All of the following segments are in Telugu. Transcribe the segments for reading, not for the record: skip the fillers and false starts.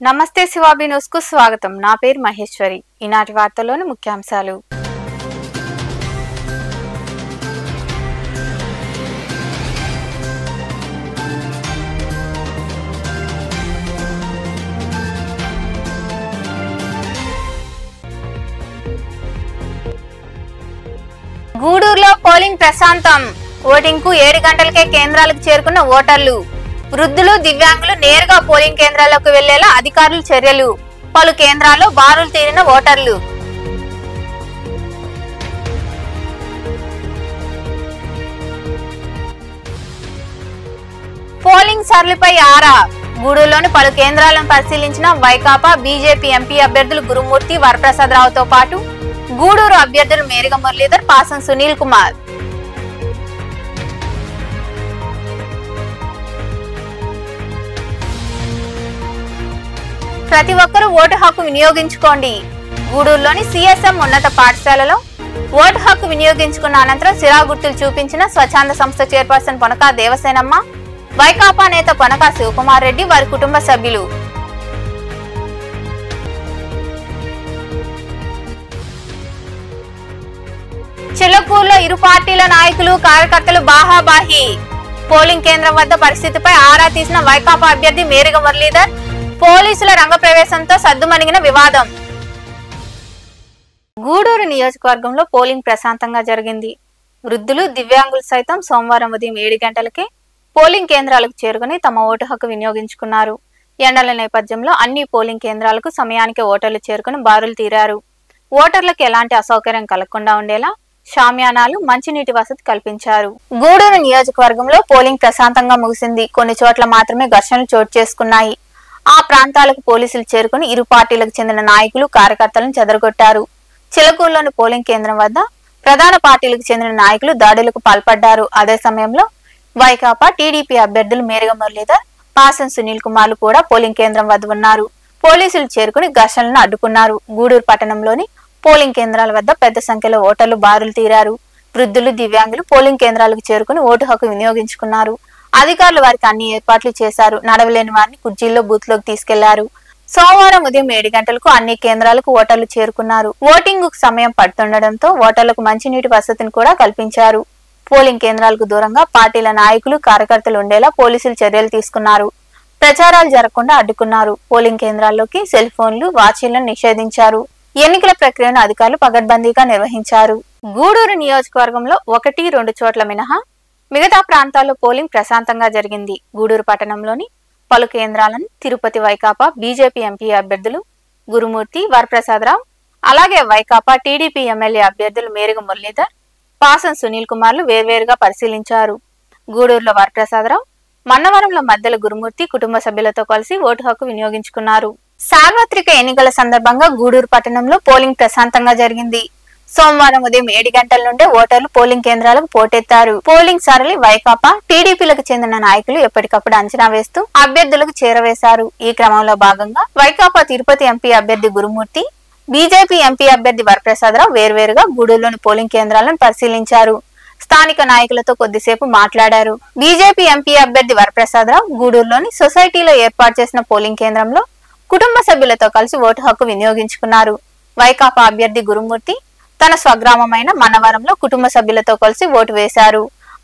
నమస్తే శివాబి న్యూస్ కు స్వాగతం. నా పేరు మహేశ్వరి. ఈనాటి వార్తల్లోని ముఖ్యాంశాలు. గూడూరులో పోలింగ్ ప్రశాంతం. ఓటింగ్ కు 7 గంటలకే కేంద్రాలకు చేరుకున్న ఓటర్లు. వృద్ధులు, దివ్యాంగులు నేరుగా పోలింగ్ కేంద్రాలకు వెళ్లేలా అధికారులు చర్యలు. పలు కేంద్రాల్లో బారులు తీరిన ఓటర్లు. పోలింగ్ సరళిపై ఆరా. గూడూరులోని పలు కేంద్రాలను పరిశీలించిన వైకాపా, బీజేపీ ఎంపీ అభ్యర్థులు గురుమూర్తి, వరప్రసాదరావుతో పాటు గూడూరు అభ్యర్థులు మేరిగ మురళీధర్, పాసం సునీల్ కుమార్. ప్రతి ఒక్కరూ ఓటు హక్కు వినియోగించుకోండి. గూడూరులోని సిఎస్ఎం ఉన్నత పాఠశాలలో ఓటు హక్కు వినియోగించుకున్న అనంతరం సిరా గుర్తులు చూపించిన స్వచ్ఛంద సంస్థ చైర్పర్సన్ పొనకా దేవసేనమ్మ, వైకాపా నేత పొనకా శివకుమార్ రెడ్డి, వారి కుటుంబ సభ్యులు. చిలకూరులో ఇరు పార్టీల నాయకులు, కార్యకర్తలు బాహాబాహి. పోలింగ్ కేంద్రం వద్ద పరిస్థితిపై ఆరా తీసిన వైకాపా అభ్యర్థి మేరిగ మురళీధర్. పోలీసుల రంగప్రవేశంతో సద్దుమణిగిన వివాదం. గూడూరు నియోజకవర్గంలో పోలింగ్ ప్రశాంతంగా జరిగింది. వృద్ధులు, దివ్యాంగులు సైతం సోమవారం ఉదయం 7 గంటలకే పోలింగ్ కేంద్రాలకు చేరుకుని తమ ఓటు హక్కు వినియోగించుకున్నారు. ఎండల నేపథ్యంలో అన్ని పోలింగ్ కేంద్రాలకు సమయానికి ఓటర్లు చేరుకుని బారులు తీరారు. ఓటర్లకు ఎలాంటి అసౌకర్యం కలగకుండా ఉండేలా షామ్యానాలు, మంచినీటి వసతి కల్పించారు. గూడూరు నియోజకవర్గంలో పోలింగ్ ప్రశాంతంగా ముగిసింది. కొన్ని చోట్ల మాత్రమే ఘర్షణలు చోటు చేసుకున్నాయి. ఆ ప్రాంతాలకు పోలీసులు చేరుకుని ఇరు పార్టీలకు చెందిన నాయకులు, కార్యకర్తలను చెదరగొట్టారు. చిలకూరులోని పోలింగ్ కేంద్రం వద్ద ప్రధాన పార్టీలకు చెందిన నాయకులు దాడులకు పాల్పడ్డారు. అదే సమయంలో వైకాపా, టీడీపీ అభ్యర్థులు మేరిగ మురళీధర్, పాసం సునీల్ కుమార్లు కూడా పోలింగ్ కేంద్రం వద్ద ఉన్నారు. పోలీసులు చేరుకుని ఘర్షణలను అడ్డుకున్నారు. గూడూరు పట్టణంలోని పోలింగ్ కేంద్రాల వద్ద పెద్ద సంఖ్యలో ఓటర్లు బారులు తీరారు. వృద్ధులు, దివ్యాంగులు పోలింగ్ కేంద్రాలకు చేరుకుని ఓటు హక్కు వినియోగించుకున్నారు. అధికారులు వారికి అన్ని ఏర్పాట్లు చేశారు. నడవలేని వారిని కుర్చీల్లో బూత్లోకి తీసుకెళ్లారు. సోమవారం ఉదయం 7 గంటలకు అన్ని కేంద్రాలకు ఓటర్లు చేరుకున్నారు. ఓటింగ్ కు సమయం పడుతుండటంతో ఓటర్లకు మంచినీటి వసతిని కూడా కల్పించారు. పోలింగ్ కేంద్రాలకు దూరంగా పార్టీల నాయకులు, కార్యకర్తలు ఉండేలా పోలీసులు చర్యలు తీసుకున్నారు. ప్రచారాలు జరగకుండా అడ్డుకున్నారు. పోలింగ్ కేంద్రాల్లోకి సెల్ ఫోన్లు, వాచీలను నిషేధించారు. ఎన్నికల ప్రక్రియను అధికారులు పగడ్బందీగా నిర్వహించారు. గూడూరు నియోజకవర్గంలో 1-2 చోట్ల మినహా మిగతా ప్రాంతాల్లో పోలింగ్ ప్రశాంతంగా జరిగింది. గూడూరు పట్టణంలోని పలు కేంద్రాలను తిరుపతి వైకాపా, బీజేపీ ఎంపీ అభ్యర్థులు గురుమూర్తి, వరప్రసాదరావు, అలాగే వైకాపా, టీడీపీ ఎమ్మెల్యే అభ్యర్థులు మేరిగ మురళీధర్, పాసం సునీల్ కుమార్లు వేర్వేరుగా పరిశీలించారు. గూడూరులో వరప్రసాదరావు, మన్నవరంలో మద్దెల గురుమూర్తి కుటుంబ సభ్యులతో కలిసి ఓటు హక్కు వినియోగించుకున్నారు. సార్వత్రిక ఎన్నికల సందర్భంగా గూడూరు పట్టణంలో పోలింగ్ ప్రశాంతంగా జరిగింది. సోమవారం ఉదయం 7 గంటల నుండే ఓటర్లు పోలింగ్ కేంద్రాలకు పోటెత్తారు. పోలింగ్ సరళి వైకాపా, టీడీపీలకు చెందిన నాయకులు ఎప్పటికప్పుడు అంచనా వేస్తూ అభ్యర్థులకు చేరవేశారు. ఈ క్రమంలో భాగంగా వైకాపా తిరుపతి ఎంపీ అభ్యర్థి గురుమూర్తి, బీజేపీ ఎంపీ అభ్యర్థి వరప్రసాదరావు వేర్వేరుగా గూడూరులోని పోలింగ్ కేంద్రాలను పరిశీలించారు. స్థానిక నాయకులతో కొద్దిసేపు మాట్లాడారు. బీజేపీ ఎంపీ అభ్యర్థి వరప్రసాదరావు గూడూరులోని సొసైటీలో ఏర్పాటు చేసిన పోలింగ్ కేంద్రంలో కుటుంబ సభ్యులతో కలిసి ఓటు హక్కు వినియోగించుకున్నారు. వైకాపా అభ్యర్థి గురుమూర్తి తన స్వగ్రామమైన మన్నవరంలో కుటుంబ సభ్యులతో కలిసి ఓటు వేశారు.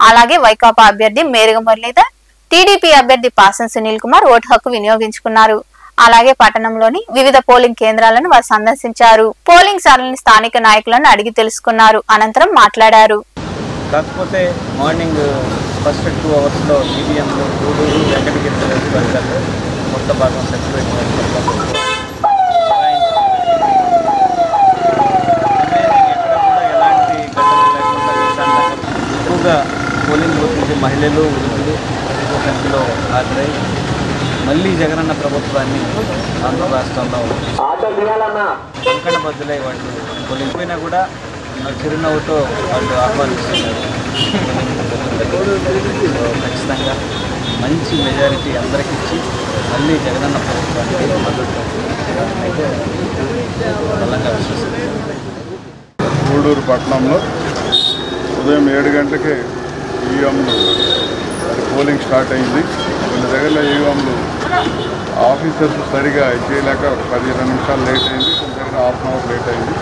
అలాగే వైకాపా అభ్యర్థి మేరిగ మురళీధర్, టీడీపీ అభ్యర్థి పాసం సునీల్ కుమార్ ఓటు హక్కు వినియోగించుకున్నారు. అలాగే పట్టణంలోని వివిధ పోలింగ్ కేంద్రాలను వారు సందర్శించారు. పోలింగ్ సరళిని స్థానిక నాయకులను అడిగి తెలుసుకున్నారు. అనంతరం మాట్లాడారు. కాకపోతే మార్నింగ్ ఫస్ట్ 2 అవర్స్లో ఈవీఎంలు గూడూరు, వెంకటగిరి నియోజకవర్గాల్లో మొత్తం భాగం సర్టిఫికేట్ ఎక్కువగా పోలింగ్ బూత్ నుంచి మహిళలు, వృద్ధులు ఎక్కువ సంఖ్యలో హాజరై మళ్ళీ జగనన్న ప్రభుత్వాన్ని ఆంధ్ర రాష్ట్రంలో కంకణబద్దులై వాళ్ళు పోలింగ్ పోయినా కూడా చిరునవ్వుతో వాళ్ళు ఆహ్వానిస్తున్నారు. ఖచ్చితంగా మంచి మెజారిటీ అందరికి ఇచ్చి మళ్ళీ జగనన్న ప్రభుత్వానికి మద్దతు అయితే బలంగా విశ్వసిస్తున్నారు. గూడూరు పట్టణంలో ఉదయం 7 గంటలకే ఈవీఎంలు పోలింగ్ స్టార్ట్ అయింది. కొన్ని దగ్గరలో ఈవీఎంలు ఆఫీసర్స్ సరిగా చేయలేక ఒక 15 నిమిషాలు లేట్ అయింది, కొంచెం హాఫ్ అన్ అవర్ లేట్ అయింది.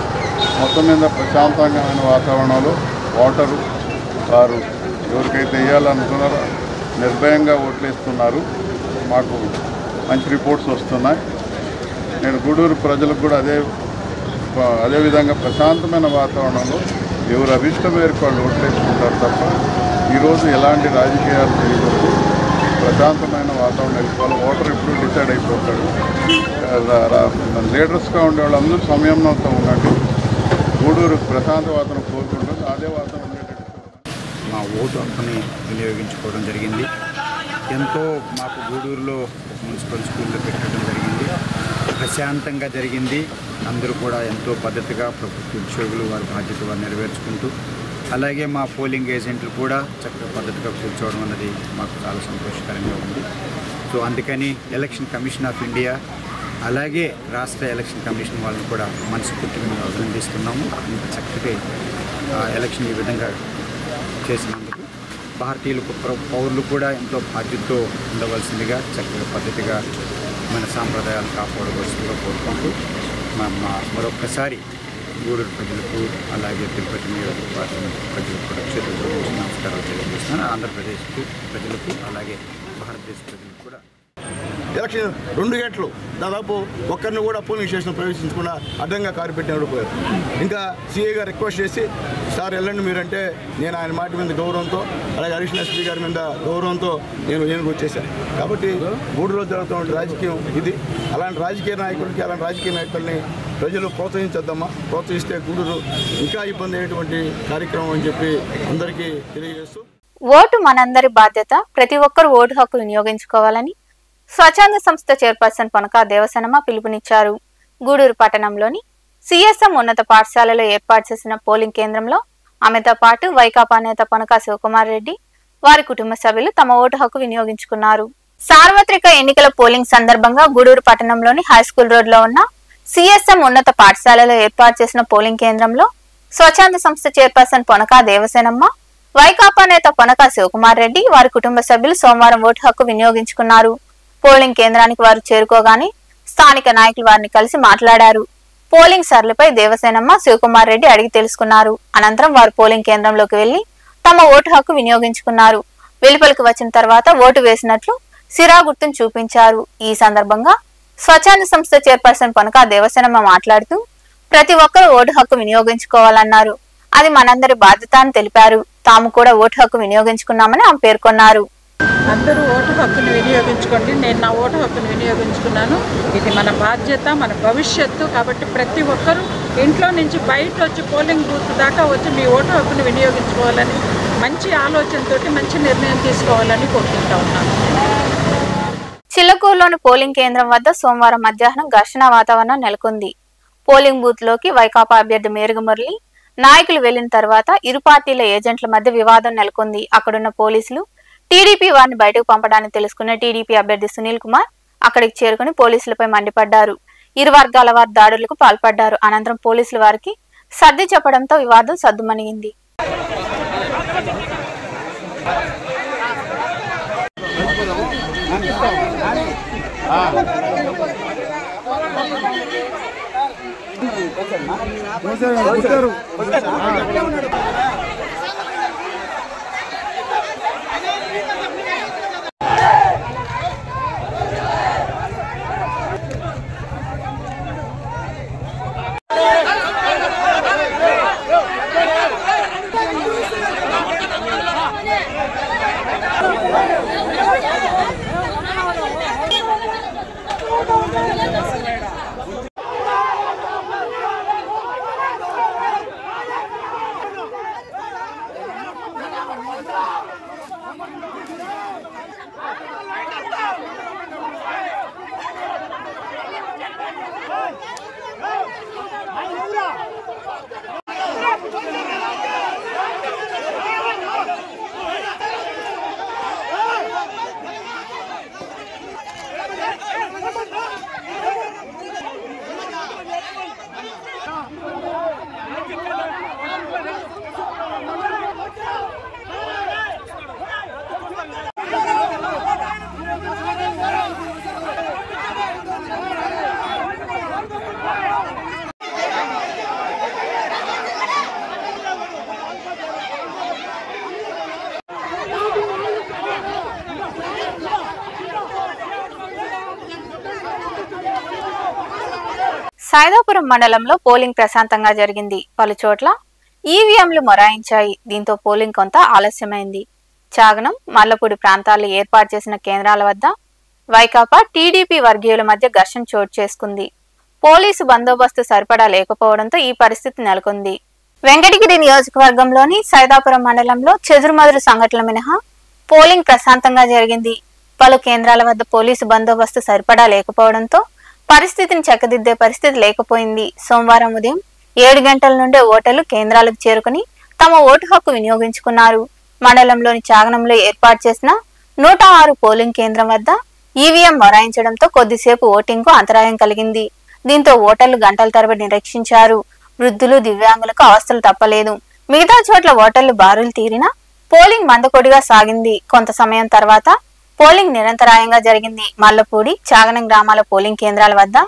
మొత్తం మీద ప్రశాంతంగా వాతావరణంలో ఓటరు వారు ఎవరికైతే వేయాలనుకున్నారో నిర్భయంగా ఓట్లేస్తున్నారు. మాకు మంచి రిపోర్ట్స్ వస్తున్నాయి. నేను గూడూరు ప్రజలకు కూడా అదేవిధంగా ప్రశాంతమైన వాతావరణంలో ఎవరు అభిష్టం మేరకు వాళ్ళు ఓట్లేసుకుంటారు తప్ప ఈరోజు ఎలాంటి రాజకీయాలు చేయకూడదు. ప్రశాంతమైన వాతావరణం వెళ్ళిపోవాలి. ఓటర్ ఎప్పుడు డిసైడ్ అయిపోతాడు. లీడర్స్గా ఉండే వాళ్ళందరూ సంయమనంతో ఉండండి. గూడూరు ప్రశాంత వాతావరణం కోరుకుంటుంది. అదే వాతావరణం ఉండేటట్టు మా ఓటు హక్కుని వినియోగించుకోవడం జరిగింది. ఎంతో మాకు గూడూరులో మున్సిపల్ స్కూల్లో పెట్టడం జరిగింది. ప్రశాంతంగా జరిగింది. అందరూ కూడా ఎంతో పద్ధతిగా ప్రభుత్వ ఉద్యోగులు వారి బాధ్యత వారు నెరవేర్చుకుంటూ, అలాగే మా పోలింగ్ ఏజెంట్లు కూడా చక్కగా పద్ధతిగా కూర్చోవడం అన్నది మాకు చాలా సంతోషకరంగా ఉంది. సో అందుకని ఎలక్షన్ కమిషన్ ఆఫ్ ఇండియా అలాగే రాష్ట్ర ఎలక్షన్ కమిషన్ వాళ్ళని కూడా మనస్ఫూర్తిగా మేము అభినందిస్తున్నాము. ఇంత చక్కటి ఎలక్షన్ ఈ విధంగా చేసినందుకు భారతీయులు పౌరులు కూడా ఎంతో బాధ్యతతో ఉండవలసిందిగా చక్కగా పద్ధతిగా మన సాంప్రదాయాలు కాపాడవలసిందిగా కోరుకుంటూ మరొక్కసారి గూడూరు ప్రజలకు అలాగే తిరుపతి నియోజకవర్గం ప్రజలకు కూడా చేతులు నమస్కారాలు తెలియజేస్తున్నాను. ఆంధ్రప్రదేశ్ ప్రజలకు అలాగే భారతదేశ ప్రజలకు కూడా. ఎలక్షన్ 2 గంటలు దాదాపు ఒక్కరిని కూడా పోలింగ్ స్టేషన్ ప్రవేశించకుండా అడ్డంగా కారు పెట్టినప్పుడు పోయారు. ఇంకా సిఐ గారు రిక్వెస్ట్ చేసి సార్ వెళ్ళండి మీరంటే నేను ఆయన మాట మీద గౌరవంతో అలాగే అడిషనల్ ఎస్పీ గారి మీద గౌరవంతో నేను వచ్చేసాను. కాబట్టి గూడూరులో జరుగుతున్న రాజకీయం ఇది. అలాంటి రాజకీయ నాయకుల్ని ప్రజలు ప్రోత్సహించొద్దమ్మా. ప్రోత్సహిస్తే గూడూరు ఇంకా ఇబ్బంది అయ్యేటువంటి కార్యక్రమం అని చెప్పి అందరికీ తెలియజేస్తూ, ఓటు మనందరి బాధ్యత, ప్రతి ఒక్కరూ ఓటు హక్కు వినియోగించుకోవాలని స్వచ్ఛంద సంస్థ చైర్పర్సన్ పొనక దేవసేనమ్మ పిలుపునిచ్చారు. గూడూరు పట్టణంలోని సిఎస్ఎం ఉన్నత పాఠశాలలో ఏర్పాటు చేసిన పోలింగ్ కేంద్రంలో ఆమెతో పాటు వైకాపా నేత పొనక శివకుమార్ రెడ్డి వారి కుటుంబ సభ్యులు తమ ఓటు హక్కు వినియోగించుకున్నారు. సార్వత్రిక ఎన్నికల పోలింగ్ సందర్భంగా గూడూరు పట్టణంలోని హైస్కూల్ రోడ్లో ఉన్న సిఎస్ఎం ఉన్నత పాఠశాలలో ఏర్పాటు చేసిన పోలింగ్ కేంద్రంలో స్వచ్ఛంద సంస్థ చైర్పర్సన్ పొనక దేవసేనమ్మ, వైకాపా నేత పొనక శివకుమార్ రెడ్డి వారి కుటుంబ సభ్యులు సోమవారం ఓటు హక్కు వినియోగించుకున్నారు. పోలింగ్ కేంద్రానికి వారు చేరుకోగానే స్థానిక నాయకులు వారిని కలిసి మాట్లాడారు. పోలింగ్ సర్లపై దేవసేనమ్మ, శివకుమార్ రెడ్డి అడిగి తెలుసుకున్నారు. అనంతరం వారు పోలింగ్ కేంద్రంలోకి వెళ్లి తమ ఓటు హక్కు వినియోగించుకున్నారు. వెలుపలికి వచ్చిన తర్వాత ఓటు వేసినట్లు సిరా గుర్తును చూపించారు. ఈ సందర్భంగా స్వచ్ఛంద సంస్థ చైర్పర్సన్ పొనక దేవసేనమ్మ మాట్లాడుతూ ప్రతి ఒక్కరూ ఓటు హక్కు వినియోగించుకోవాలన్నారు. అది మనందరి బాధ్యత అని తెలిపారు. తాము కూడా ఓటు హక్కు వినియోగించుకున్నామని ఆమె పేర్కొన్నారు. అందరూ ఓటు హక్కును వినియోగించుకోండి. నేను నా ఓటు హక్కును వినియోగించుకున్నాను. ఇది మన బాధ్యత, మన భవిష్యత్తు. కాబట్టి ప్రతి ఒక్కరూ ఇంట్లో నుంచి బయట వచ్చి పోలింగ్ బూత్ దాకా వచ్చి మీ ఓటు హక్కును వినియోగించుకోవాలని మంచి ఆలోచనతోటి మంచి నిర్ణయం తీసుకోవాలని కోరుకుంటా ఉన్నాను. చిల్లకూరులోని పోలింగ్ కేంద్రం వద్ద సోమవారం మధ్యాహ్నం ఘర్షణ వాతావరణం నెలకొంది. పోలింగ్ బూత్ లోకి వైకాపా అభ్యర్థి మేరుగు మురళి నాయకులు వెళ్లిన తర్వాత ఇరు పార్టీల ఏజెంట్ల మధ్య వివాదం నెలకొంది. అక్కడున్న పోలీసులు టీడీపీ వారిని బయటకు పంపడానికి తెలుసుకున్న టీడీపీ అభ్యర్థి సునీల్ కుమార్ అక్కడికి చేరుకుని పోలీసులపై మండిపడ్డారు. ఇరు వర్గాల వారు దాడులకు పాల్పడ్డారు. అనంతరం పోలీసులు వారికి సర్ది చెప్పడంతో వివాదం సద్దుమణిగింది. సైదాపురం మండలంలో పోలింగ్ ప్రశాంతంగా జరిగింది. పలు చోట్ల ఈవీఎంలు మొరాయించాయి. దీంతో పోలింగ్ కొంత ఆలస్యమైంది. చాగనం, మల్లపూడి ప్రాంతాల్లో ఏర్పాటు చేసిన కేంద్రాల వద్ద వైకాపా, టీడీపీ వర్గీయుల మధ్య ఘర్షణ చోటు చేసుకుంది. పోలీసు బందోబస్తు సరిపడా లేకపోవడంతో ఈ పరిస్థితి నెలకొంది. వెంకటగిరి నియోజకవర్గంలోని సైదాపురం మండలంలో చెదురుమదురు సంఘటనల మినహా పోలింగ్ ప్రశాంతంగా జరిగింది. పలు కేంద్రాల వద్ద పోలీసు బందోబస్తు సరిపడా లేకపోవడంతో పరిస్థితిని చక్కదిద్దే పరిస్థితి లేకపోయింది. సోమవారం ఉదయం 7 గంటల నుండే ఓటర్లు కేంద్రాలకు చేరుకుని తమ ఓటు హక్కు వినియోగించుకున్నారు. మండలంలోని చాగనంలో ఏర్పాటు చేసిన 106 పోలింగ్ కేంద్రం వద్ద ఈవీఎం మొరాయించడంతో కొద్దిసేపు ఓటింగ్ కు అంతరాయం కలిగింది. దీంతో ఓటర్లు గంటల తరబడి నిరీక్షించారు. వృద్ధులు, దివ్యాంగులకు అవస్థలు తప్పలేదు. మిగతా చోట్ల ఓటర్లు బారులు తీరినా పోలింగ్ మందకొడిగా సాగింది. కొంత సమయం తర్వాత పోలింగ్ నిరంతరాయంగా జరిగింది. మల్లపూడి, చాగనం గ్రామాల పోలింగ్ కేంద్రాల వద్ద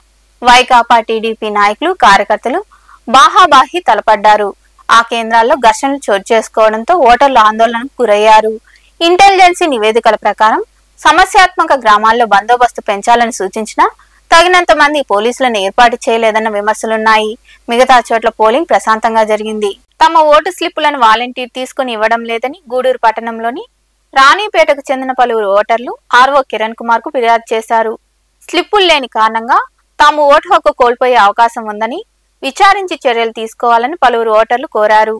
వైకాపా, టీడీపీ నాయకులు, కార్యకర్తలు బాహాబాహి తలపడ్డారు. ఆ కేంద్రాల్లో ఘర్షణలు చోటు చేసుకోవడంతో ఓటర్లు ఆందోళనకు గురయ్యారు. ఇంటెలిజెన్సీ నివేదికల ప్రకారం సమస్యాత్మక గ్రామాల్లో బందోబస్తు పెంచాలని సూచించినా తగినంత మంది పోలీసులను ఏర్పాటు చేయలేదన్న విమర్శలున్నాయి. మిగతా చోట్ల పోలింగ్ ప్రశాంతంగా జరిగింది. తమ ఓటు స్లిప్పులను వాలంటీర్ తీసుకుని ఇవ్వడం లేదని గూడూరు పట్టణంలోని రాణిపేటకు చెందిన పలువురు ఓటర్లు ఆర్ఓ కిరణ్ కుమార్ కు ఫిర్యాదు చేశారు. స్లిప్పులు లేని కారణంగా తాము ఓటు హక్కు కోల్పోయే అవకాశం ఉందని విచారించి చర్యలు తీసుకోవాలని పలువురు ఓటర్లు కోరారు.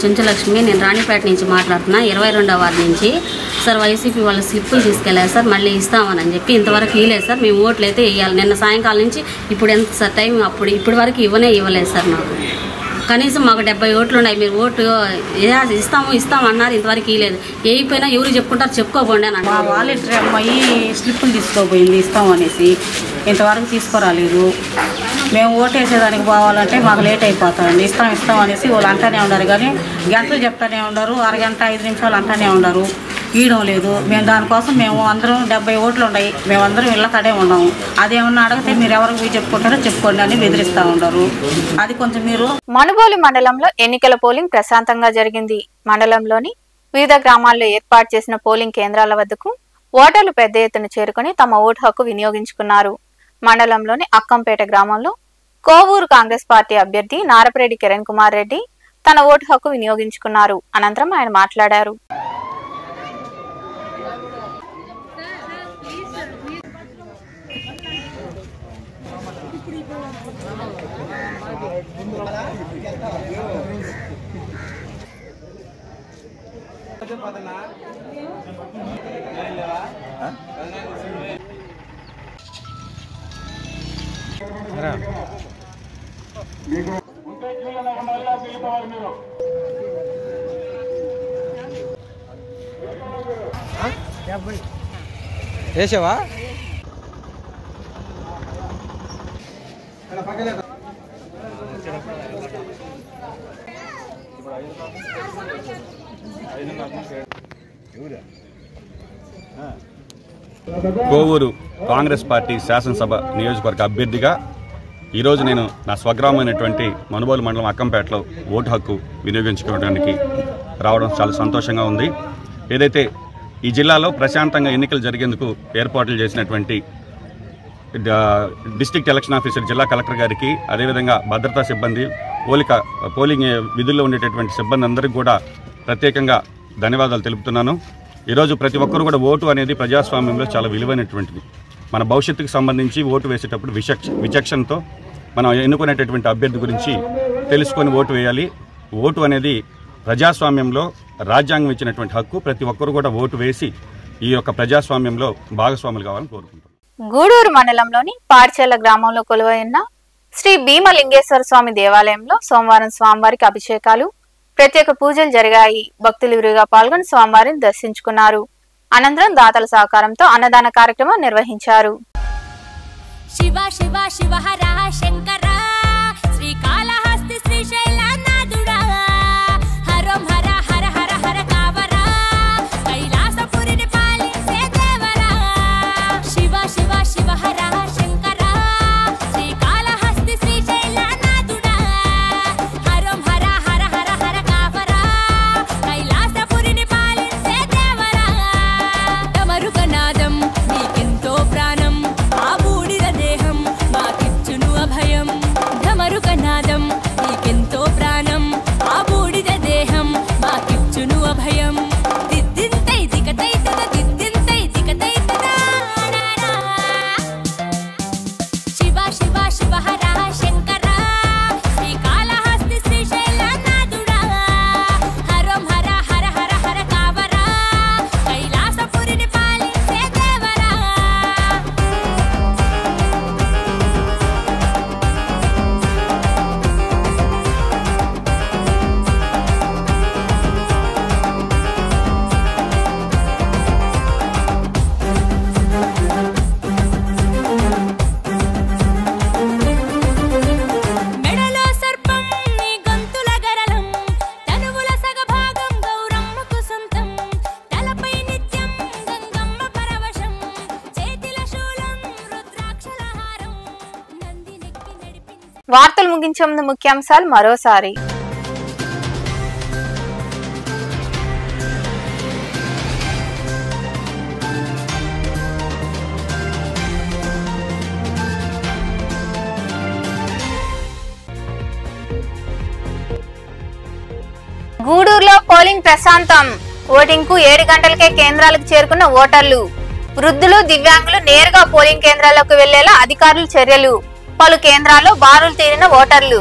చెంచలక్ష్మి, నేను రాణిపేట నుంచి మాట్లాడుతున్నా, 22వ వార్డు నుంచి. సార్ వైసీపీ వాళ్ళు స్లిప్పులు తీసుకెళ్లారు సార్, మళ్ళీ ఇస్తామని చెప్పి ఇంతవరకు ఇవ్వలేదు సార్. మేము ఓట్లు అయితే వేయాలి. నిన్న సాయంకాలం నుంచి ఇప్పుడు ఎంత సార్ టైం, ఇప్పటి వరకు ఇవ్వలేదు సార్. మాకు కనీసం మాకు 70 ఓట్లు ఉన్నాయి. మీరు ఓటు ఇస్తామన్నారు, ఇంతవరకు ఇవ్వలేదు. వేయిపోయినా ఎవరు చెప్పుకుంటారు, చెప్పుకోకండి అని. మా వాలంటీర్ అమ్మాయి స్లిప్పులు తీసుకోపోయింది ఇస్తామనేసి, ఇంతవరకు తీసుకురాలేదు. మేము ఓటు వేసేదానికి పోవాలంటే మాకు లేట్ అయిపోతుందండి. ఇస్తాం అనేసి వాళ్ళు అంటానే ఉన్నారు, కానీ గంటలు చెప్తానే ఉన్నారు, అరగంట 5 నిమిషాలు అంటానే ఉన్నారు. ఇవ్వడం లేదు. మేము దానికోసం అందరం 70 ఓట్లు ఉన్నాయి, మేమందరం ఇళ్ళ కడే ఉన్నాము. అదేమన్నా అడిగితే మీరు ఎవరికి పోయి చెప్పుకుంటారో చెప్పుకోండి అని బెదిరిస్తూ ఉంటారు. అది కొంచెం మీరు. మనుబోలు మండలంలో ఎన్నికల పోలింగ్ ప్రశాంతంగా జరిగింది. మండలంలోని వివిధ గ్రామాల్లో ఏర్పాటు చేసిన పోలింగ్ కేంద్రాల వద్దకు ఓటర్లు పెద్ద ఎత్తున చేరుకుని తమ ఓటు హక్కు వినియోగించుకున్నారు. మండలంలోని అక్కంపేట గ్రామంలో కోవూరు కాంగ్రెస్ పార్టీ అభ్యర్థి నారపరెడ్డి కిరణ్ కుమార్ రెడ్డి తన ఓటు హక్కు వినియోగించుకున్నారు. అనంతరం ఆయన మాట్లాడారు. వేసావా? కోవూరు కాంగ్రెస్ పార్టీ శాసనసభ నియోజకవర్గ అభ్యర్థిగా ఈరోజు నేను నా స్వగ్రామైనటువంటి మనుబోలు మండలం అక్కంపేటలో ఓటు హక్కు వినియోగించుకోవడానికి రావడం చాలా సంతోషంగా ఉంది. ఏదైతే ఈ జిల్లాలో ప్రశాంతంగా ఎన్నికలు జరిగేందుకు ఏర్పాట్లు చేసినటువంటి డిస్ట్రిక్ట్ ఎలక్షన్ ఆఫీసర్ జిల్లా కలెక్టర్ గారికి, అదేవిధంగా భద్రతా సిబ్బంది, పోలింగ్ విధుల్లో ఉండేటటువంటి సిబ్బంది అందరికీ కూడా ప్రత్యేకంగా ధన్యవాదాలు తెలుపుతున్నాను. ఈరోజు ప్రతి ఒక్కరు కూడా ఓటు అనేది ప్రజాస్వామ్యంలో చాలా విలువైనటువంటిది. మన భవిష్యత్తుకు సంబంధించి ఓటు వేసేటప్పుడు విచక్షణతో మనం ఎన్నుకునేటటువంటి అభ్యర్థి గురించి తెలుసుకొని ఓటు వేయాలి. ఓటు అనేది ప్రజాస్వామ్యంలో రాజ్యాంగం ఇచ్చినటువంటి హక్కు. ప్రతి ఒక్కరు కూడా ఓటు వేసి ఈ యొక్క ప్రజాస్వామ్యంలో భాగస్వాములు కావాలని కోరుకుంటున్నాను. గూడూరు మండలంలోని పార్చెల్ల గ్రామంలో కొలువైన శ్రీ భీమలింగేశ్వర స్వామి దేవాలయంలో సోమవారం స్వామివారికి అభిషేకాలు, ప్రత్యేక పూజలు జరిగాయి. భక్తులు విరిగా పాల్గొని స్వామివారిని దర్శించుకున్నారు. అనంతరం దాతల సహకారంతో అన్నదాన కార్యక్రమం నిర్వహించారు. శివ శివ శివ హర శంకర శ్రీకాళహస్తి శ్రీశైలనాథుడా హరం హర హర హర హర కావరా కైలాసపురిని పాలించే దేవరా శివ శివ శివ హర శంకర శ్రీకాళహస్తి శ్రీశైలనాథుడా హరం హర హర వార్తలు ముగించే ముందు ముఖ్యాంశాలు మరోసారి. గూడూరులో పోలింగ్ ప్రశాంతం. ఓటింగ్ కు 7 గంటలకే కేంద్రాలకు చేరుకున్న ఓటర్లు. వృద్ధులు, దివ్యాంగులు నేరుగా పోలింగ్ కేంద్రాలకు వెళ్లేలా అధికారులు చర్యలు. పలు కేంద్రాల్లో బారులు తీరిన ఓటర్లు.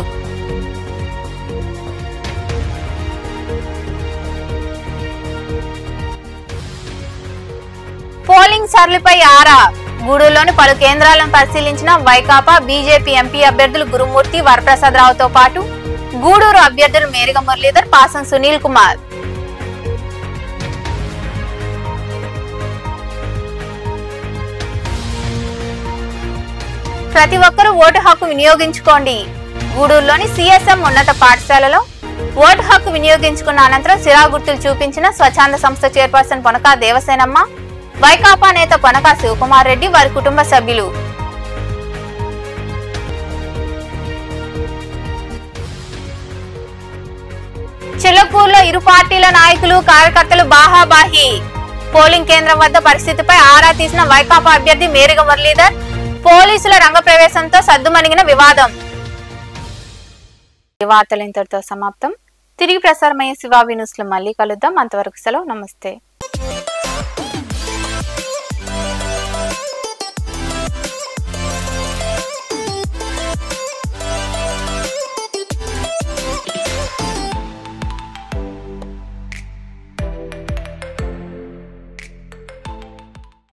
పోలింగ్ సరళిపై ఆరా. గూడూరులోని పలు కేంద్రాలను పరిశీలించిన వైకాపా, బీజేపీ ఎంపీ అభ్యర్థులు గురుమూర్తి, వరప్రసాద్ రావుతో పాటు గూడూరు అభ్యర్థులు మేరిగ మురళీధర్, పాసం సునీల్ కుమార్. ప్రతి ఒక్కరూ ఓటు హక్కు వినియోగించుకోండి. గూడూరులోని సిఎస్ఎం ఉన్నత పాఠశాలలో ఓటు హక్కు వినియోగించుకున్న అనంతరం సిరా గుర్తులు చూపించిన స్వచ్ఛంద సంస్థ చైర్పర్సన్ పొనకా దేవసేనమ్మ, వైకాపా నేత పొనకా శివకుమార్ రెడ్డి, వారి కుటుంబ సభ్యులు. చిల్లకూరులో ఇరు పార్టీల నాయకులు, కార్యకర్తలు బాహాబాహి. పోలింగ్ కేంద్రం వద్ద పరిస్థితిపై ఆరా తీసిన వైకాపా అభ్యర్థి మేరిగ మురళీధర్. పోలీసుల రంగప్రవేశంతో సద్దుమణిగిన వివాదం. ఈ వార్తలు ఇంతటితో సమాప్తం. తిరిగి ప్రసారమయ్యే శివావి న్యూస్ లో మళ్ళీ కలుద్దాం. అంతవరకు సెలవు. నమస్తే.